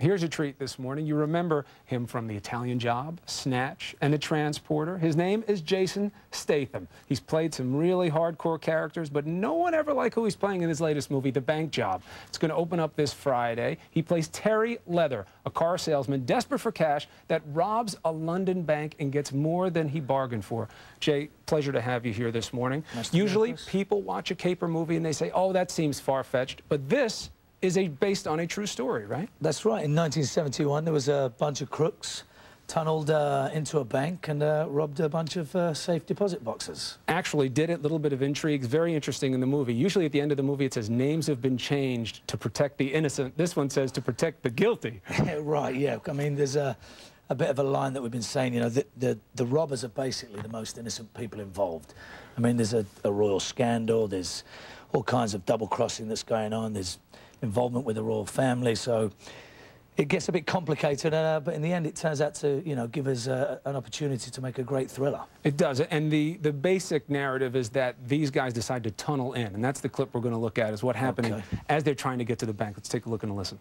Here's a treat this morning. You remember him from The Italian Job, Snatch, and The Transporter. His name is Jason Statham. He's played some really hardcore characters, but no one ever liked who he's playing in his latest movie, The Bank Job. It's going to open up this Friday. He plays Terry Leather, a car salesman desperate for cash that robs a London bank and gets more than he bargained for. Jay, pleasure to have you here this morning. Usually people watch a caper movie and they say, oh, that seems far-fetched, but this is based on a true story, right? That's right. In 1971, there was a bunch of crooks tunneled into a bank and robbed a bunch of safe deposit boxes. Actually did it. Little bit of intrigue. Very interesting in the movie. Usually at the end of the movie it says names have been changed to protect the innocent. This one says to protect the guilty. Right, yeah. I mean, there's a bit of a line that we've been saying, you know, the robbers are basically the most innocent people involved. I mean, there's a royal scandal, there's all kinds of double-crossing that's going on, there's involvement with the royal family, so it gets a bit complicated, but in the end it turns out to, you know, give us an opportunity to make a great thriller. It does, and the basic narrative is that these guys decide to tunnel in, and that's the clip we're going to look at, is what happened as they're trying to get to the bank. Let's take a look and a listen.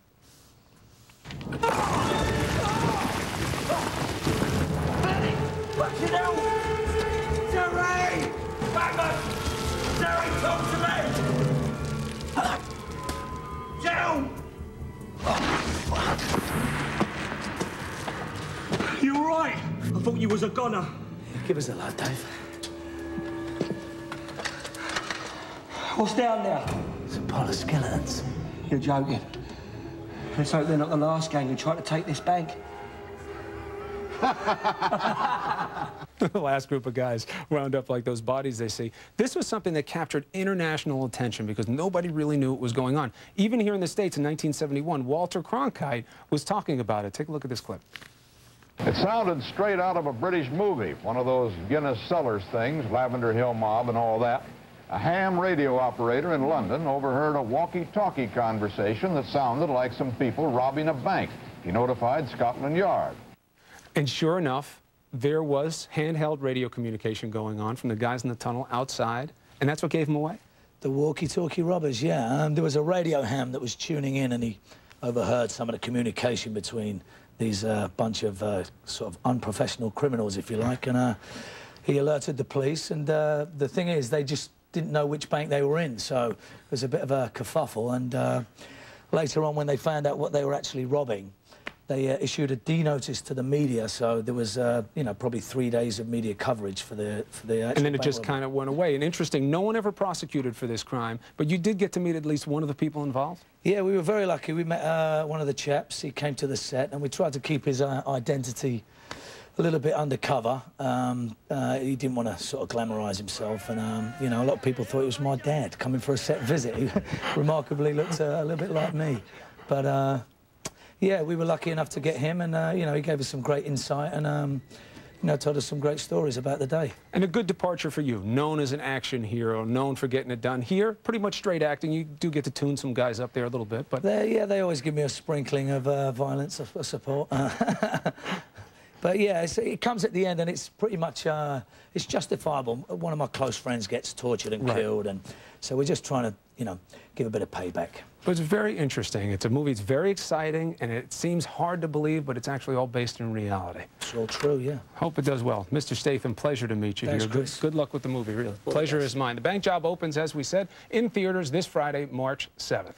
Terry! Batman! Terry, talk to me! Down! You all right? I thought you was a goner. Give us a light, Dave. What's down there? It's a pile of skeletons. You're joking. Let's hope they're not the last gang who tried to take this bank. The last group of guys wound up like those bodies they see. This was something that captured international attention because nobody really knew what was going on. Even here in the States in 1971, Walter Cronkite was talking about it. Take a look at this clip. It sounded straight out of a British movie, one of those Guinness Cellars things, Lavender Hill Mob and all that. A ham radio operator in London overheard a walkie-talkie conversation that sounded like some people robbing a bank. He notified Scotland Yard. And sure enough, there was handheld radio communication going on from the guys in the tunnel outside, and that's what gave him away? The walkie-talkie robbers, yeah. There was a radio ham that was tuning in, and he overheard some of the communication between these bunch of sort of unprofessional criminals, if you like, and he alerted the police, and the thing is, they just didn't know which bank they were in, so it was a bit of a kerfuffle, and later on, when they found out what they were actually robbing, they issued a D-notice to the media, so there was, you know, probably 3 days of media coverage for the and then it just kind of went away. And interesting, no one ever prosecuted for this crime, but you did get to meet at least one of the people involved? Yeah, we were very lucky. We met one of the chaps. He came to the set, and we tried to keep his identity a little bit undercover. He didn't want to sort of glamorise himself, and, you know, a lot of people thought it was my dad coming for a set visit. He remarkably looked a little bit like me, but... yeah, we were lucky enough to get him, and, you know, he gave us some great insight and, you know, told us some great stories about the day. And a good departure for you, known as an action hero, known for getting it done. Here, pretty much straight acting. You do get to tune some guys up there a little bit, but... Yeah, they always give me a sprinkling of violence, I support. But, yeah, it comes at the end, and it's pretty much, it's justifiable. One of my close friends gets tortured and killed, and so we're just trying to, you know, give a bit of payback. But it's very interesting. It's a movie, it's very exciting, and it seems hard to believe, but it's actually all based in reality. It's all true, yeah. Hope it does well. Mr. Statham, pleasure to meet you Thanks, here. Chris. Good luck with the movie, really. Pleasure is mine. The Bank Job opens, as we said, in theaters this Friday, March 7th.